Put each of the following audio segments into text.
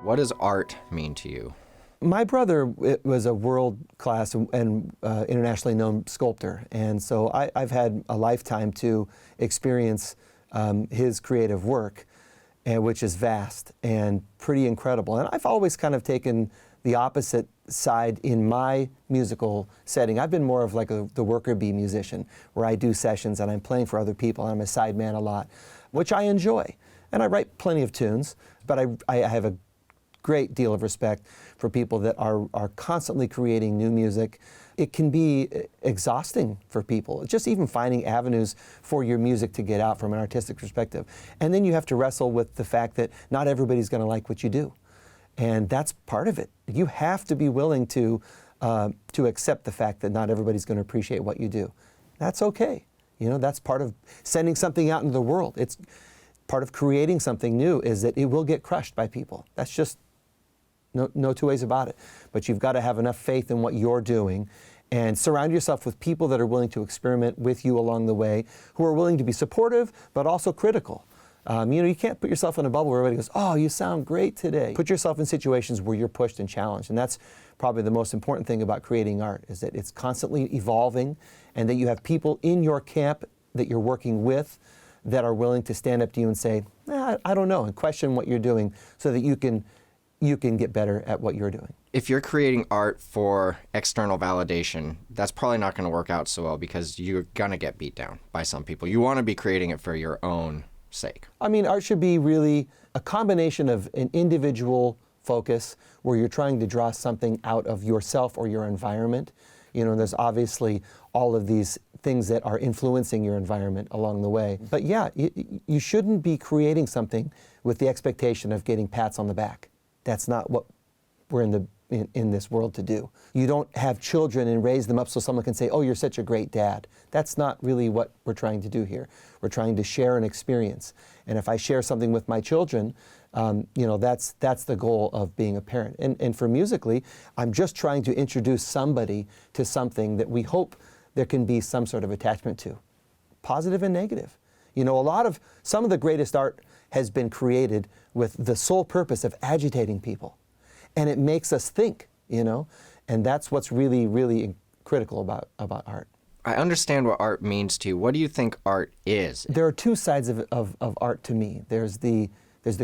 What does art mean to you? My brother was a world-class and internationally known sculptor, and so I've had a lifetime to experience his creative work, which is vast and pretty incredible. And I've always kind of taken the opposite side in my musical setting. I've been more of like the worker bee musician, where I do sessions and I'm playing for other people, and I'm a sideman a lot, which I enjoy. And I write plenty of tunes, but I have a great deal of respect for people that are constantly creating new music. It can be exhausting for people, just even finding avenues for your music to get out from an artistic perspective. And then you have to wrestle with the fact that not everybody's going to like what you do. And that's part of it. You have to be willing to accept the fact that not everybody's going to appreciate what you do. That's okay. You know, that's part of sending something out into the world. It's part of creating something new is that it will get crushed by people. That's just no two ways about it. But you've got to have enough faith in what you're doing and surround yourself with people that are willing to experiment with you along the way, who are willing to be supportive but also critical. You can't put yourself in a bubble where everybody goes, oh, you sound great today. Put yourself in situations where you're pushed and challenged. And that's probably the most important thing about creating art, is that it's constantly evolving and that you have people in your camp that you're working with that are willing to stand up to you and say, I don't know, and question what you're doing so that you can get better at what you're doing. If you're creating art for external validation, that's probably not going to work out so well because you're going to get beat down by some people. You want to be creating it for your own sake. I mean, art should be really a combination of an individual focus where you're trying to draw something out of yourself or your environment. There's obviously all of these things that are influencing your environment along the way. But yeah, you shouldn't be creating something with the expectation of getting pats on the back. That's not what we're in this world to do. You don't have children and raise them up so someone can say, oh, you're such a great dad. That's not really what we're trying to do here. We're trying to share an experience. And if I share something with my children, that's the goal of being a parent. And for musically, I'm just trying to introduce somebody to something that we hope there can be some sort of attachment to, positive and negative. Some of the greatest art has been created with the sole purpose of agitating people. And it makes us think, and that's what's really, really critical about art. I understand what art means to you. What do you think art is? There are two sides of art to me. There's the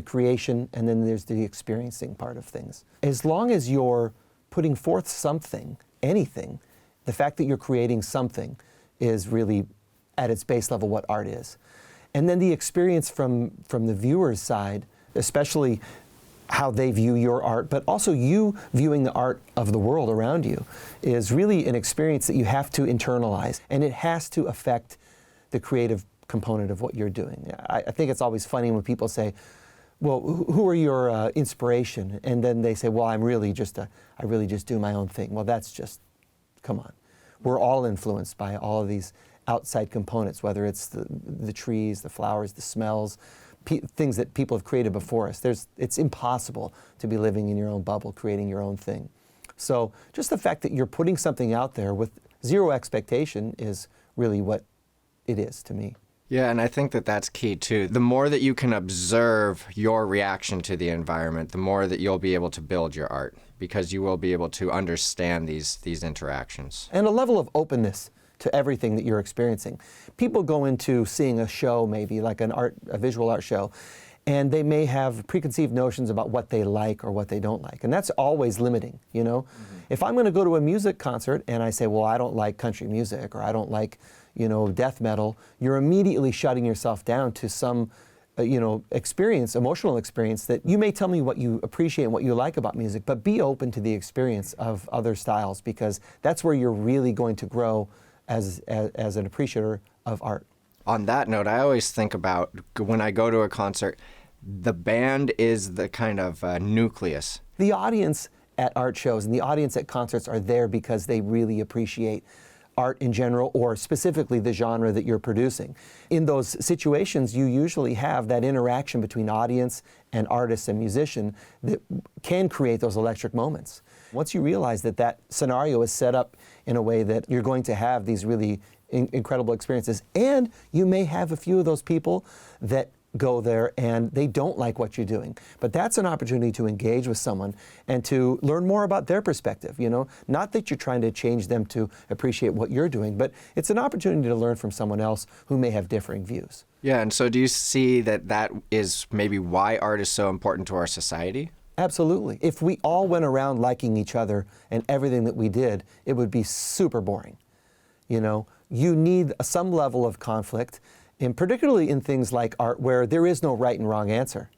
creation, and then there's the experiencing part of things. As long as you're putting forth something, anything, the fact that you're creating something is really at its base level what art is. And then the experience from the viewer's side, especially how they view your art, but also you viewing the art of the world around you, is really an experience that you have to internalize, and it has to affect the creative component of what you're doing. I think it's always funny when people say, well, who are your inspiration? And then they say, well, I really just do my own thing. Well, that's just, come on. We're all influenced by all of these outside components, whether it's the trees, the flowers, the smells, things that people have created before us. It's impossible to be living in your own bubble, creating your own thing. So just the fact that you're putting something out there with zero expectation is really what it is to me. Yeah, and I think that that's key too. The more that you can observe your reaction to the environment, the more that you'll be able to build your art, because you will be able to understand these interactions. And a level of openness to everything that you're experiencing. People go into seeing a show, maybe like a visual art show, and they may have preconceived notions about what they like or what they don't like. And that's always limiting, Mm-hmm. If I'm going to go to a music concert and I say, well, I don't like country music or I don't like, death metal, you're immediately shutting yourself down to some, emotional experience that you may tell me what you appreciate and what you like about music, but be open to the experience of other styles, because that's where you're really going to grow as an appreciator of art. On that note, I always think about when I go to a concert, the band is the kind of nucleus. The audience at art shows and the audience at concerts are there because they really appreciate art in general, or specifically the genre that you're producing. In those situations, you usually have that interaction between audience and artist and musician that can create those electric moments. Once you realize that scenario is set up in a way that you're going to have these really incredible experiences, and you may have a few of those people that go there and they don't like what you're doing. But that's an opportunity to engage with someone and to learn more about their perspective, you know? Not that you're trying to change them to appreciate what you're doing, but it's an opportunity to learn from someone else who may have differing views. Yeah, and so do you see that that is maybe why art is so important to our society? Absolutely. If we all went around liking each other and everything that we did, it would be super boring. You know, you need some level of conflict, and particularly in things like art where there is no right and wrong answer.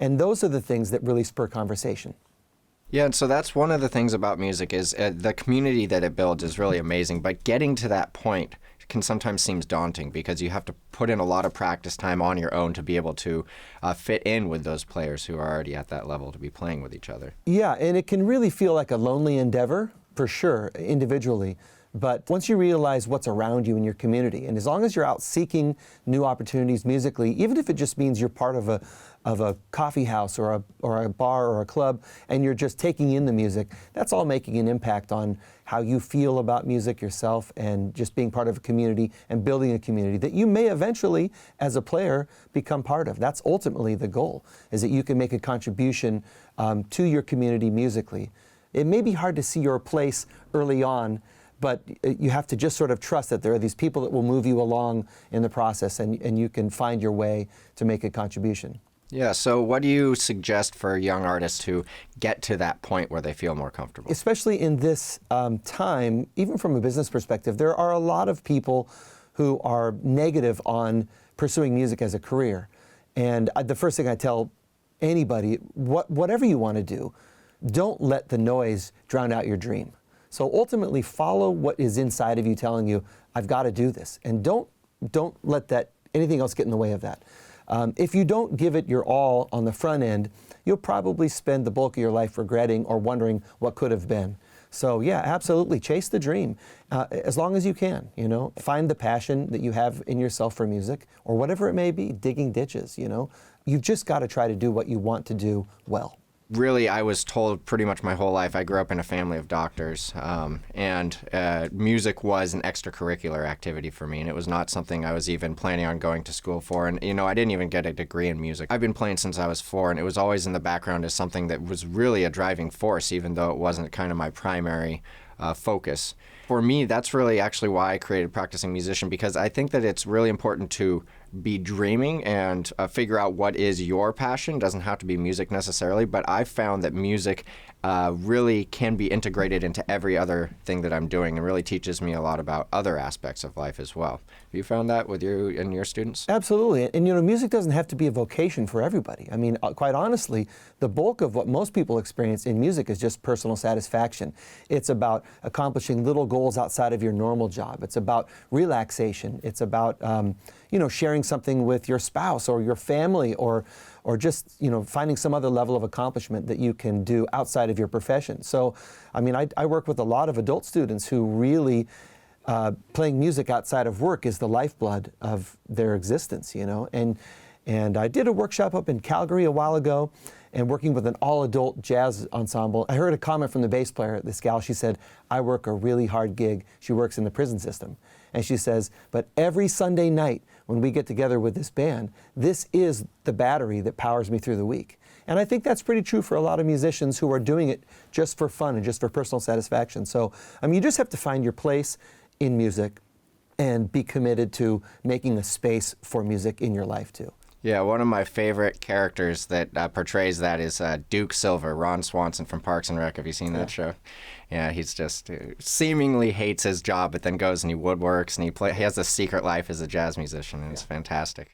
And those are the things that really spur conversation. Yeah, and so that's one of the things about music is the community that it builds is really amazing, but getting to that point can sometimes seem daunting because you have to put in a lot of practice time on your own to be able to fit in with those players who are already at that level to be playing with each other. Yeah, and it can really feel like a lonely endeavor, for sure, individually. But once you realize what's around you in your community, and as long as you're out seeking new opportunities musically, even if it just means you're part of a coffee house or a bar or a club, and you're just taking in the music, that's all making an impact on how you feel about music yourself and just being part of a community and building a community that you may eventually, as a player, become part of. That's ultimately the goal, is that you can make a contribution to your community musically. It may be hard to see your place early on, but you have to just sort of trust that there are these people that will move you along in the process, and you can find your way to make a contribution. Yeah, so what do you suggest for young artists to get to that point where they feel more comfortable? Especially in this time, even from a business perspective, there are a lot of people who are negative on pursuing music as a career. And the first thing I tell anybody, whatever you want to do, don't let the noise drown out your dream. So ultimately, follow what is inside of you telling you, I've got to do this. And don't let anything else get in the way of that. If you don't give it your all on the front end, you'll probably spend the bulk of your life regretting or wondering what could have been. So yeah, absolutely, chase the dream as long as you can, you know. Find the passion that you have in yourself for music, or whatever it may be, digging ditches, you know. You've just got to try to do what you want to do well. Really, I was told pretty much my whole life, I grew up in a family of doctors, and music was an extracurricular activity for me, and it was not something I was even planning on going to school for. And, you know, I didn't even get a degree in music. I've been playing since I was 4, and it was always in the background as something that was really a driving force, even though it wasn't kind of my primary focus. For me, that's really actually why I created Practicing Musician, because I think that it's really important to be dreaming and figure out what is your passion. It doesn't have to be music necessarily, but I've found that music really can be integrated into every other thing that I'm doing, and really teaches me a lot about other aspects of life as well. Have you found that with you and your students? Absolutely. And you know, music doesn't have to be a vocation for everybody. I mean, quite honestly, the bulk of what most people experience in music is just personal satisfaction. It's about accomplishing little goals outside of your normal job. It's about relaxation. It's about you know, sharing something with your spouse or your family, or just, you know, finding some other level of accomplishment that you can do outside of your profession. So, I mean, I work with a lot of adult students who really playing music outside of work is the lifeblood of their existence, you know. And I did a workshop up in Calgary a while ago, and working with an all-adult jazz ensemble. I heard a comment from the bass player, this gal. She said, I work a really hard gig. She works in the prison system. And she says, but every Sunday night when we get together with this band, this is the battery that powers me through the week. And I think that's pretty true for a lot of musicians who are doing it just for fun and just for personal satisfaction. So, I mean, you just have to find your place in music and be committed to making a space for music in your life too. Yeah, one of my favorite characters that portrays that is Duke Silver, Ron Swanson from Parks and Rec. Have you seen that show? Yeah, he's just seemingly hates his job, but then goes and he woodworks, and he has a secret life as a jazz musician, and it's fantastic.